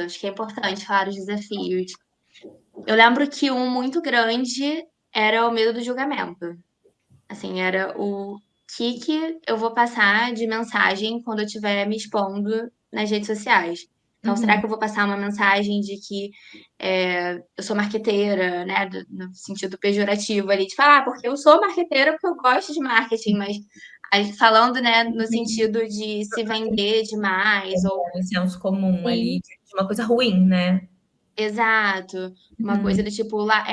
Acho que é importante falar os desafios. Eu lembro que um muito grande era o medo do julgamento. Assim, era o que eu vou passar de mensagem quando eu estiver me expondo nas redes sociais. Então, será Uhum. que eu vou passar uma mensagem de que eu sou marqueteira, né? No sentido pejorativo ali, de falar, porque eu sou marqueteira porque eu gosto de marketing, mas falando, né, no sentido de se vender demais, ou Um senso comum ali sim, de uma coisa ruim, né? exato. Uma coisa Uhum. do tipo, lá,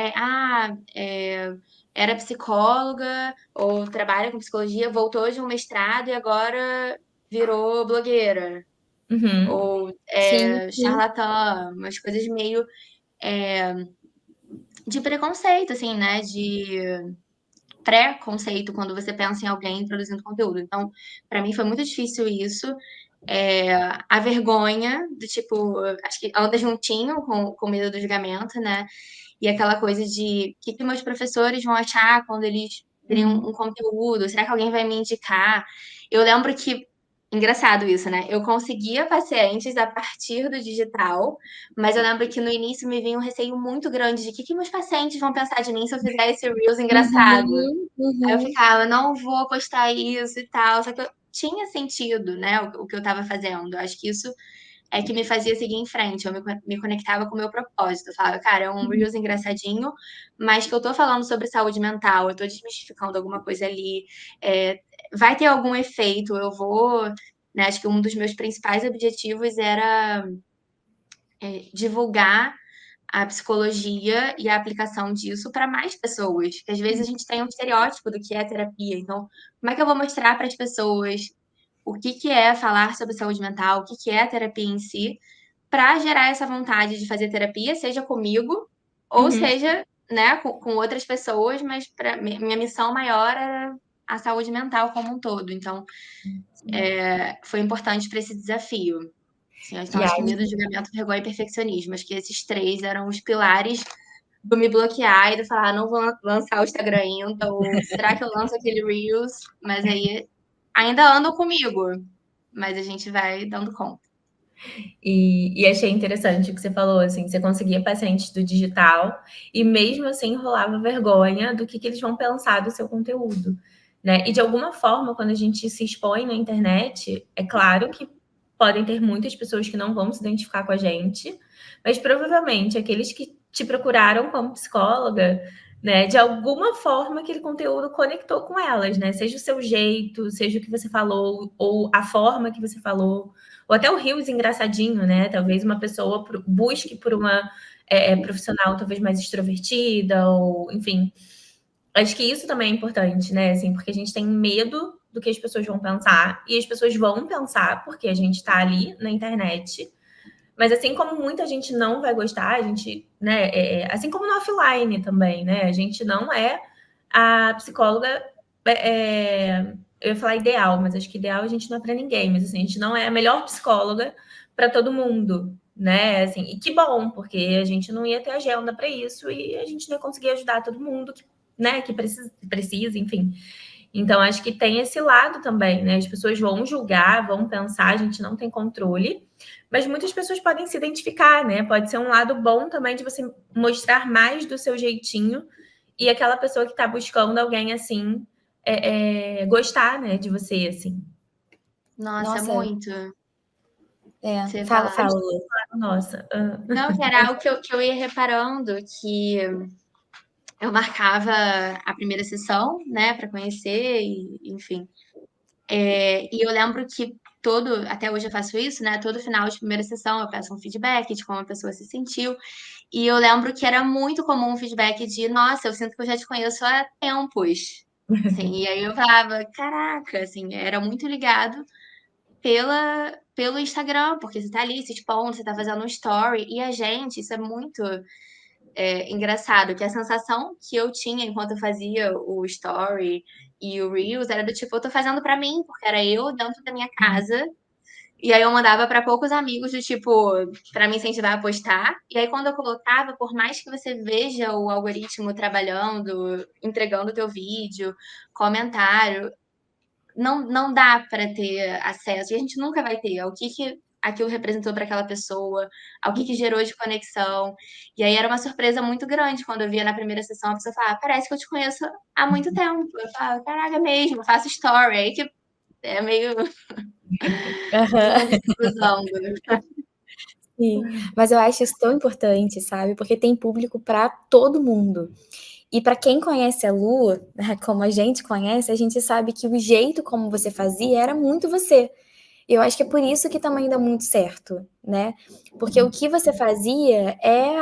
era psicóloga ou trabalha com psicologia, voltou de um mestrado e agora virou blogueira. Uhum. Ou Sim, sim. charlatã, umas coisas meio de preconceito, assim, né? De pré-conceito quando você pensa em alguém produzindo conteúdo. Então, para mim foi muito difícil isso. A vergonha, do tipo, acho que anda juntinho com medo do julgamento, né? E aquela coisa de o que meus professores vão achar quando eles virem um Uhum. conteúdo? Será que alguém vai me indicar? Eu lembro que, engraçado isso, né? Eu conseguia pacientes a partir do digital, mas eu lembro que no início me vinha um receio muito grande de que meus pacientes vão pensar de mim se eu fizer esse Reels engraçado. Uhum, Aí eu uhum. ficava, não vou postar isso e tal. Só que eu tinha sentido, né, o que eu estava fazendo. Eu acho que isso é que me fazia seguir em frente. Eu me conectava com o meu propósito. Eu falava, cara, é um Reels engraçadinho, mas que eu tô falando sobre saúde mental, eu tô desmistificando alguma coisa ali. é, Vai ter algum efeito, eu vou. Né, acho que um dos meus principais objetivos era divulgar a psicologia e a aplicação disso para mais pessoas. Que às vezes a gente tem um estereótipo do que é terapia. Então, como é que eu vou mostrar para as pessoas o que é falar sobre saúde mental, o que é a terapia em si, para gerar essa vontade de fazer terapia, seja comigo ou Uhum. seja, né, com outras pessoas, mas minha missão maior era a saúde mental como um todo. Então, foi importante para esse desafio. Sim, então E acho que aí, medo, julgamento, vergonha e perfeccionismo. Acho que esses três eram os pilares do me bloquear e do falar, não vou lançar o Instagram ainda, ou será que eu lanço aquele Reels? Mas aí ainda andam comigo, mas a gente vai dando conta. e achei interessante o que você falou, assim, você conseguia pacientes do digital e mesmo assim rolava vergonha do que eles vão pensar do seu conteúdo, né? E de alguma forma, quando a gente se expõe na internet, é claro que podem ter muitas pessoas que não vão se identificar com a gente, mas provavelmente aqueles que te procuraram como psicóloga, né, de alguma forma aquele conteúdo conectou com elas, né? Seja o seu jeito, seja o que você falou, ou a forma que você falou, ou até o Reels engraçadinho, né? Talvez uma pessoa busque por uma profissional talvez mais extrovertida, ou enfim. Acho que isso também é importante, né? Assim, porque a gente tem medo do que as pessoas vão pensar, e as pessoas vão pensar, porque a gente está ali na internet. Mas assim como muita gente não vai gostar, a gente, né? Assim como no offline também, né? A gente não é a psicóloga. Eu ia falar ideal, mas acho que ideal a gente não é para ninguém. Mas assim, a gente não é a melhor psicóloga para todo mundo, né? Assim, e que bom, porque a gente não ia ter agenda para isso e a gente não ia conseguir ajudar todo mundo que, né, que precisa, enfim. Então, acho que tem esse lado também, né? As pessoas vão julgar, vão pensar, a gente não tem controle, mas muitas pessoas podem se identificar, né? Pode ser um lado bom também de você mostrar mais do seu jeitinho e aquela pessoa que está buscando alguém assim gostar, né, de você, assim. Nossa, Nossa, muito. Você fala, fala. fala. Nossa. Não, que era algo que eu ia reparando, que eu marcava a primeira sessão, né, para conhecer, e, enfim. E eu lembro que até hoje eu faço isso, né? Todo final de primeira sessão eu peço um feedback de como a pessoa se sentiu. E eu lembro que era muito comum um feedback de, nossa, eu sinto que eu já te conheço há tempos. Assim, e aí eu falava, caraca, assim, era muito ligado pelo Instagram, porque você tá ali se expondo, você tá fazendo um story, e a gente, isso é muito engraçado, que a sensação que eu tinha enquanto eu fazia o story e o Reels era do tipo, eu tô fazendo pra mim, porque era eu dentro da minha casa. E aí eu mandava pra poucos amigos do tipo, pra me incentivar a postar. E aí quando eu colocava, por mais que você veja o algoritmo trabalhando, entregando o teu vídeo, comentário, não dá pra ter acesso. E a gente nunca vai ter. É o que aquilo representou para aquela pessoa, ao que gerou de conexão. E aí era uma surpresa muito grande quando eu via na primeira sessão a pessoa falar: ah, parece que eu te conheço há muito tempo. Eu falo, caraca, mesmo, faço story. Aí que é meio os Aham. mundos se cruzando. Sim, mas eu acho isso tão importante, sabe? Porque tem público para todo mundo. E para quem conhece a Lu, como a gente sabe que o jeito como você fazia era muito você. E eu acho que é por isso que também dá muito certo, né? Porque o que você fazia é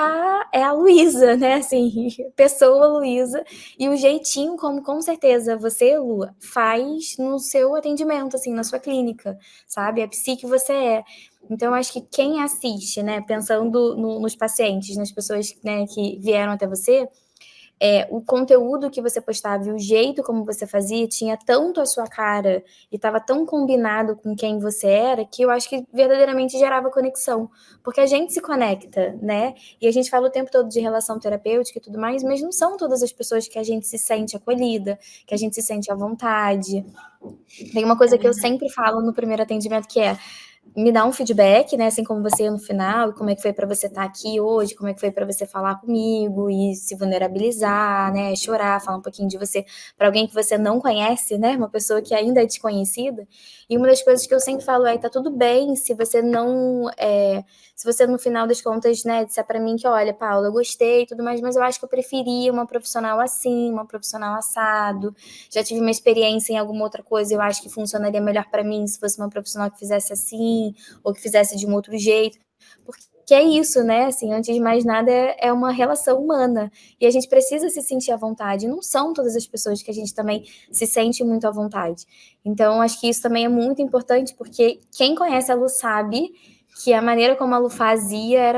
a Luísa, né? Assim, pessoa Luísa. E o jeitinho como, com certeza, você, Lu, faz no seu atendimento, assim, na sua clínica, sabe? A psi que você é. Então, eu acho que quem assiste, né, pensando nos pacientes, nas pessoas, né, que vieram até você, o conteúdo que você postava e o jeito como você fazia tinha tanto a sua cara e estava tão combinado com quem você era que eu acho que verdadeiramente gerava conexão. Porque a gente se conecta, né? E a gente fala o tempo todo de relação terapêutica e tudo mais, mas não são todas as pessoas que a gente se sente acolhida, que a gente se sente à vontade. Tem uma É coisa que eu verdade. sempre falo no primeiro atendimento que é me dá um feedback, né? Assim como você no final, como é que foi para você estar aqui hoje, como é que foi para você falar comigo e se vulnerabilizar, né? Chorar, falar um pouquinho de você para alguém que você não conhece, né? Uma pessoa que ainda é desconhecida. E uma das coisas que eu sempre falo é: tá tudo bem se você não. Se você no final das contas, né, disser para mim que, olha, Paula, eu gostei e tudo mais, mas eu acho que eu preferia uma profissional assim, uma profissional assado. Já tive uma experiência em alguma outra coisa, eu acho que funcionaria melhor para mim se fosse uma profissional que fizesse assim, ou que fizesse de um outro jeito. Porque é isso, né? Assim, antes de mais nada, é uma relação humana. E a gente precisa se sentir à vontade. Não são todas as pessoas que a gente também se sente muito à vontade. Então, acho que isso também é muito importante, porque quem conhece a Lu sabe que a maneira como a Lu fazia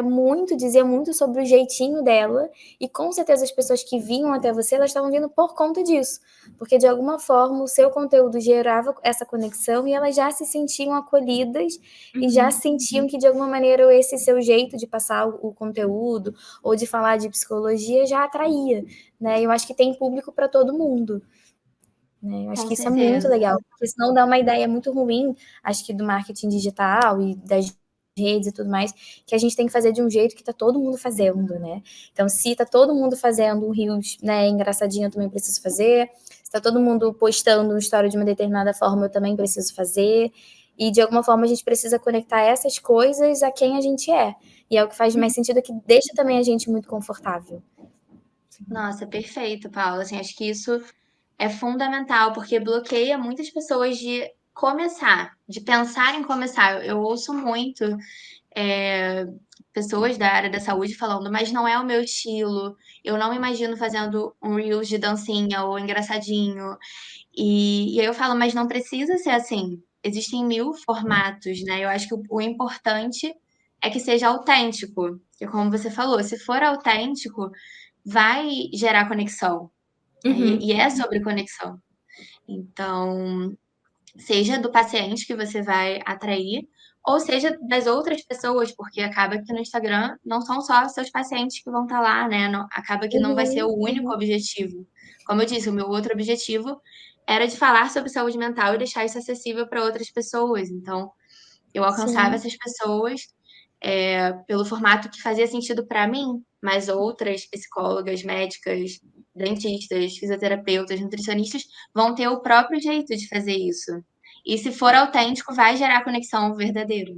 dizia muito sobre o jeitinho dela, e com certeza as pessoas que vinham até você, elas estavam vindo por conta disso, porque de alguma forma o seu conteúdo gerava essa conexão e elas já se sentiam acolhidas e já sentiam que de alguma maneira esse seu jeito de passar o conteúdo ou de falar de psicologia já atraía, né? Eu acho que tem público para todo mundo. Né? Eu acho Com que isso é muito certeza. legal, porque senão dá uma ideia muito ruim, acho que do marketing digital e das redes e tudo mais, que a gente tem que fazer de um jeito que tá todo mundo fazendo, né? Então, se tá todo mundo fazendo um Reels, né, engraçadinho, eu também preciso fazer. Se tá todo mundo postando uma história de uma determinada forma, eu também preciso fazer. E, de alguma forma, a gente precisa conectar essas coisas a quem a gente é. E é o que faz mais sentido, que deixa também a gente muito confortável. Nossa, perfeito, Paula. Assim, acho que isso é fundamental, porque bloqueia muitas pessoas de começar, de pensar em começar. Eu ouço muito é, pessoas da área da saúde falando, mas não é o meu estilo, eu não me imagino fazendo um Reels de dancinha ou engraçadinho. E aí eu falo, mas não precisa ser assim. Existem mil formatos, né? Eu acho que o importante é que seja autêntico. E como você falou, se for autêntico, vai gerar conexão. E é sobre conexão. Então, seja do paciente que você vai atrair, ou seja das outras pessoas, porque acaba que no Instagram não são só seus pacientes que vão estar lá, né? Acaba que não vai ser o único objetivo. Como eu disse, o meu outro objetivo era de falar sobre saúde mental e deixar isso acessível para outras pessoas. Então, eu alcançava Sim. essas pessoas pelo formato que fazia sentido para mim, mas outras psicólogas, médicas, dentistas, fisioterapeutas, nutricionistas vão ter o próprio jeito de fazer isso. E se for autêntico, vai gerar conexão verdadeira.